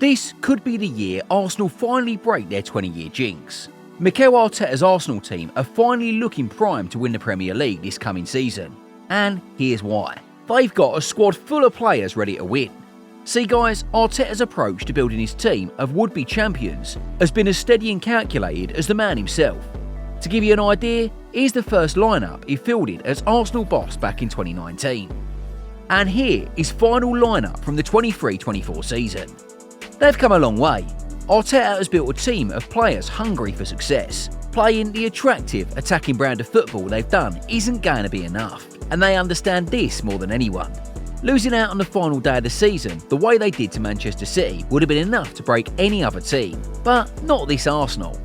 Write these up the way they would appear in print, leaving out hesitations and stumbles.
This could be the year Arsenal finally break their 20-year jinx. Mikel Arteta's Arsenal team are finally looking primed to win the Premier League this coming season. And here's why. They've got a squad full of players ready to win. See guys, Arteta's approach to building his team of would-be champions has been as steady and calculated as the man himself. To give you an idea, here's the first lineup he fielded as Arsenal boss back in 2019. And here is final lineup from the 23-24 season. They've come a long way. Arteta has built a team of players hungry for success. Playing the attractive, attacking brand of football they've done isn't going to be enough, and they understand this more than anyone. Losing out on the final day of the season the way they did to Manchester City would have been enough to break any other team, but not this Arsenal.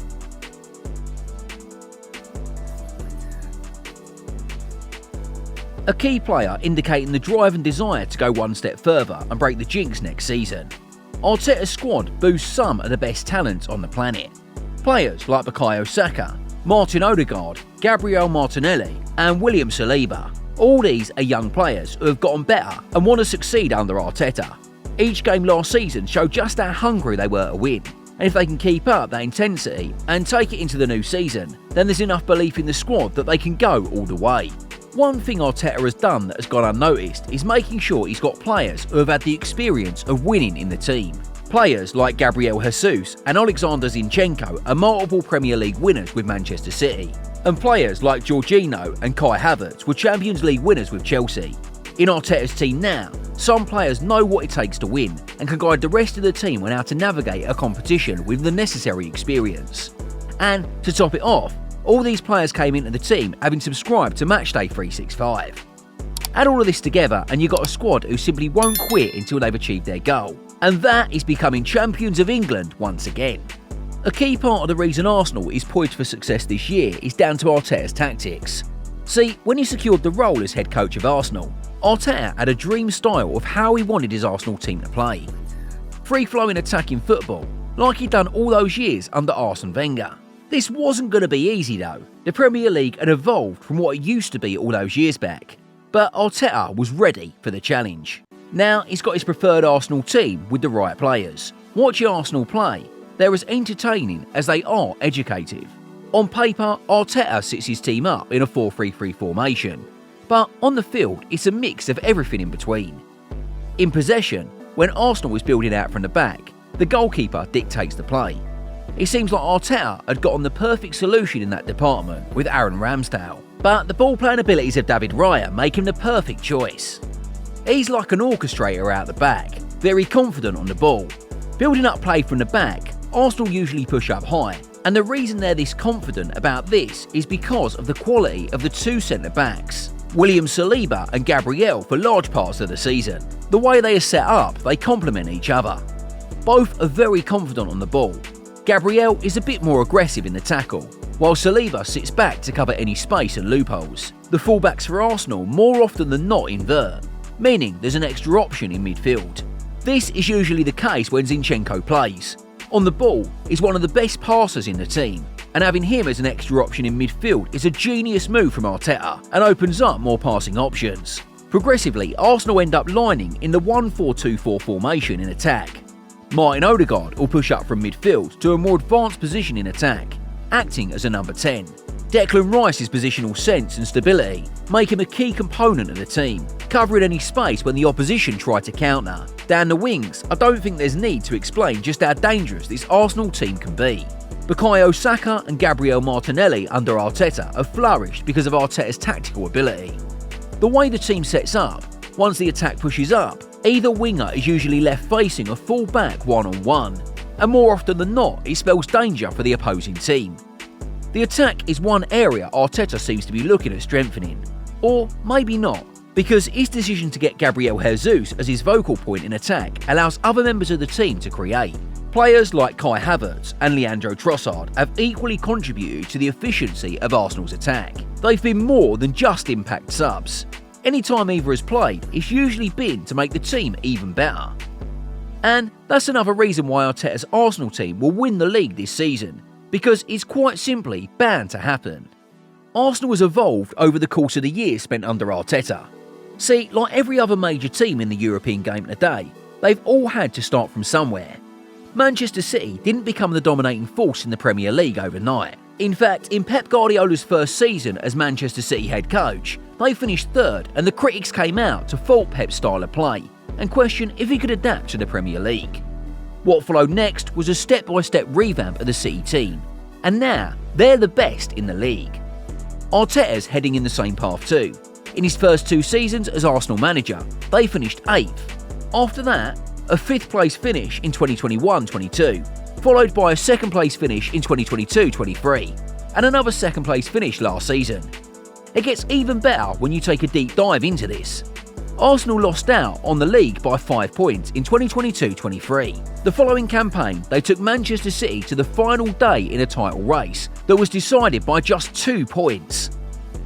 A key player indicating the drive and desire to go one step further and break the jinx next season. Arteta's squad boasts some of the best talents on the planet. Players like Bukayo Saka, Martin Odegaard, Gabriel Martinelli and William Saliba. All these are young players who have gotten better and want to succeed under Arteta. Each game last season showed just how hungry they were to win, and if they can keep up that intensity and take it into the new season, then there's enough belief in the squad that they can go all the way. One thing Arteta has done that has gone unnoticed is making sure he's got players who have had the experience of winning in the team. Players like Gabriel Jesus and Alexander Zinchenko are multiple Premier League winners with Manchester City, and players like Jorginho and Kai Havertz were Champions League winners with Chelsea. In Arteta's team now, some players know what it takes to win and can guide the rest of the team on how to navigate a competition with the necessary experience. And to top it off, all these players came into the team having subscribed to Matchday 365. Add all of this together and you've got a squad who simply won't quit until they've achieved their goal, and that is becoming champions of England once again. A key part of the reason Arsenal is poised for success this year is down to Arteta's tactics. See, when he secured the role as head coach of Arsenal, Arteta had a dream style of how he wanted his Arsenal team to play. Free-flowing attacking football, like he'd done all those years under Arsene Wenger. This wasn't going to be easy though. The Premier League had evolved from what it used to be all those years back. But Arteta was ready for the challenge. Now he's got his preferred Arsenal team with the right players. Watching Arsenal play, they're as entertaining as they are educative. On paper, Arteta sets his team up in a 4-3-3 formation. But on the field, it's a mix of everything in between. In possession, when Arsenal is building out from the back, the goalkeeper dictates the play. It seems like Arteta had gotten the perfect solution in that department with Aaron Ramsdale, but the ball-playing abilities of David Raya make him the perfect choice. He's like an orchestrator out the back, very confident on the ball. Building up play from the back, Arsenal usually push up high, and the reason they're this confident about this is because of the quality of the two centre-backs, William Saliba and Gabriel, for large parts of the season. The way they are set up, they complement each other. Both are very confident on the ball. Gabriel is a bit more aggressive in the tackle, while Saliba sits back to cover any space and loopholes. The fullbacks for Arsenal more often than not invert, meaning there's an extra option in midfield. This is usually the case when Zinchenko plays. On the ball, he's one of the best passers in the team, and having him as an extra option in midfield is a genius move from Arteta and opens up more passing options. Progressively, Arsenal end up lining in the 1-4-2-4 formation in attack. Martin Odegaard will push up from midfield to a more advanced position in attack, acting as a number 10. Declan Rice's positional sense and stability make him a key component of the team, covering any space when the opposition try to counter. Down the wings, I don't think there's need to explain just how dangerous this Arsenal team can be. Bukayo Saka and Gabriel Martinelli under Arteta have flourished because of Arteta's tactical ability. The way the team sets up, once the attack pushes up, either winger is usually left facing a full-back one-on-one, and more often than not, it spells danger for the opposing team. The attack is one area Arteta seems to be looking at strengthening, or maybe not, because his decision to get Gabriel Jesus as his focal point in attack allows other members of the team to create. Players like Kai Havertz and Leandro Trossard have equally contributed to the efficiency of Arsenal's attack. They've been more than just impact subs. Anytime either has played, it's usually been to make the team even better. And that's another reason why Arteta's Arsenal team will win the league this season, because it's quite simply bound to happen. Arsenal has evolved over the course of the years spent under Arteta. See, like every other major team in the European game today, they've all had to start from somewhere. Manchester City didn't become the dominating force in the Premier League overnight. In fact, in Pep Guardiola's first season as Manchester City head coach, they finished third, and the critics came out to fault Pep's style of play and question if he could adapt to the Premier League. What followed next was a step-by-step revamp of the City team, and now they're the best in the league. Arteta's heading in the same path too. In his first 2 seasons as Arsenal manager, they finished 8th. After that, a 5th place finish in 2021-22, followed by a 2nd place finish in 2022-23, and another 2nd place finish last season. It gets even better when you take a deep dive into this. Arsenal lost out on the league by 5 points in 2022-23. The following campaign, they took Manchester City to the final day in a title race that was decided by just 2 points.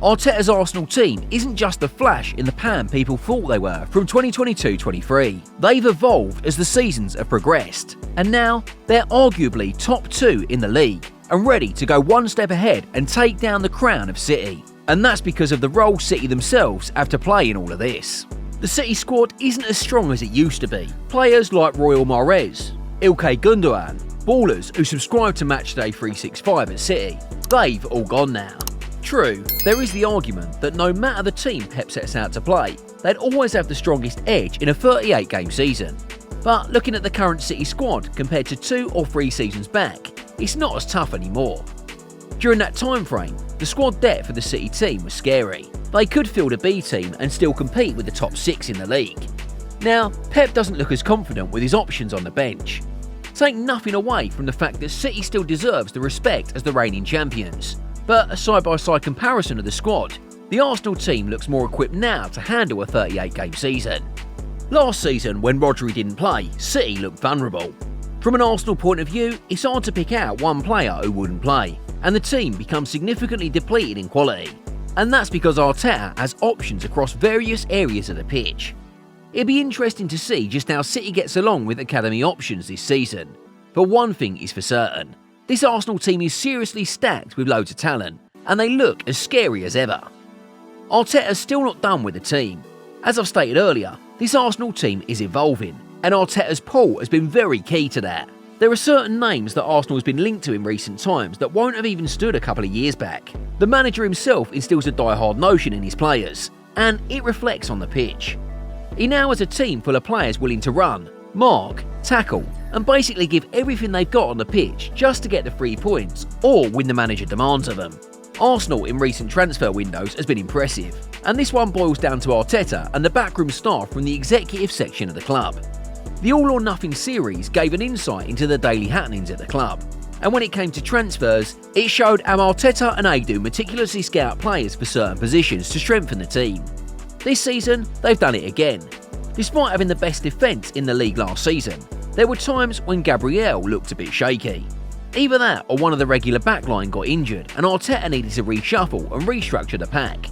Arteta's Arsenal team isn't just the flash in the pan people thought they were from 2022-23. They've evolved as the seasons have progressed, and now they're arguably top 2 in the league and ready to go one step ahead and take down the crown of City. And that's because of the role City themselves have to play in all of this. The City squad isn't as strong as it used to be. Players like Royal Mahrez, Ilkay Gundogan, ballers who subscribe to Matchday 365 at City, they've all gone now. True, there is the argument that no matter the team Pep sets out to play, they'd always have the strongest edge in a 38-game season. But looking at the current City squad compared to 2 or 3 seasons back, it's not as tough anymore. During that time frame, the squad depth of the City team was scary. They could field a B team and still compete with the top 6 in the league. Now, Pep doesn't look as confident with his options on the bench. Take nothing away from the fact that City still deserves the respect as the reigning champions. But a side-by-side comparison of the squad, the Arsenal team looks more equipped now to handle a 38-game season. Last season, when Rodri didn't play, City looked vulnerable. From an Arsenal point of view, it's hard to pick out one player who wouldn't play, and the team becomes significantly depleted in quality. And that's because Arteta has options across various areas of the pitch. It'd be interesting to see just how City gets along with academy options this season. But one thing is for certain. This Arsenal team is seriously stacked with loads of talent, and they look as scary as ever. Arteta's still not done with the team. As I've stated earlier, this Arsenal team is evolving, and Arteta's pull has been very key to that. There are certain names that Arsenal has been linked to in recent times that won't have even stood a couple of years back. The manager himself instills a die-hard notion in his players, and it reflects on the pitch. He now has a team full of players willing to run, mark, tackle, and basically give everything they've got on the pitch just to get the 3 points or when the manager demands of them. Arsenal in recent transfer windows has been impressive, and this one boils down to Arteta and the backroom staff from the executive section of the club. The All or Nothing series gave an insight into the daily happenings at the club, and when it came to transfers, it showed how Arteta and Adu meticulously scout players for certain positions to strengthen the team. This season, they've done it again. Despite having the best defence in the league last season, there were times when Gabriel looked a bit shaky. Either that or one of the regular backline got injured and Arteta needed to reshuffle and restructure the pack.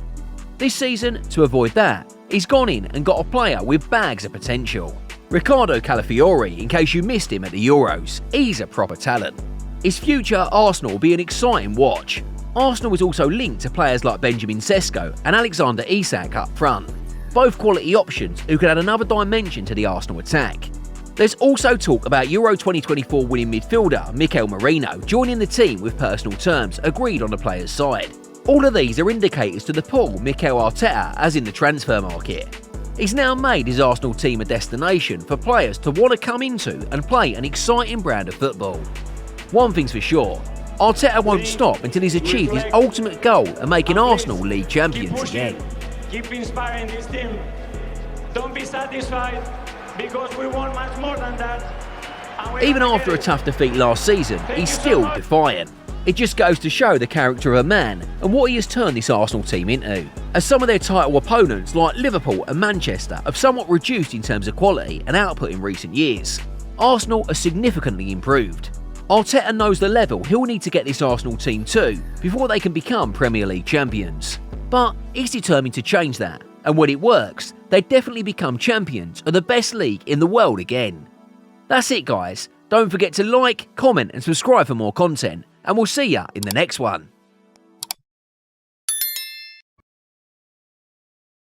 This season, to avoid that, he's gone in and got a player with bags of potential. Riccardo Calafiori, in case you missed him at the Euros, he's a proper talent. His future at Arsenal will be an exciting watch. Arsenal is also linked to players like Benjamin Sesko and Alexander Isak up front, both quality options who could add another dimension to the Arsenal attack. There's also talk about Euro 2024 winning midfielder Mikel Merino joining the team with personal terms agreed on the player's side. All of these are indicators to the pull Mikel Arteta has in the transfer market. He's now made his Arsenal team a destination for players to want to come into and play an exciting brand of football. One thing's for sure, Arteta won't stop until he's achieved his ultimate goal of making Arsenal league champions again. Keep inspiring this team. Don't be satisfied, because we want much more than that. Even after a tough defeat last season, he's still defiant. It just goes to show the character of a man and what he has turned this Arsenal team into. As some of their title opponents like Liverpool and Manchester have somewhat reduced in terms of quality and output in recent years, Arsenal are significantly improved. Arteta knows the level he'll need to get this Arsenal team to before they can become Premier League champions. But he's determined to change that, and when it works, they definitely become champions of the best league in the world again. That's it guys, don't forget to like, comment and subscribe for more content, and we'll see ya in the next one.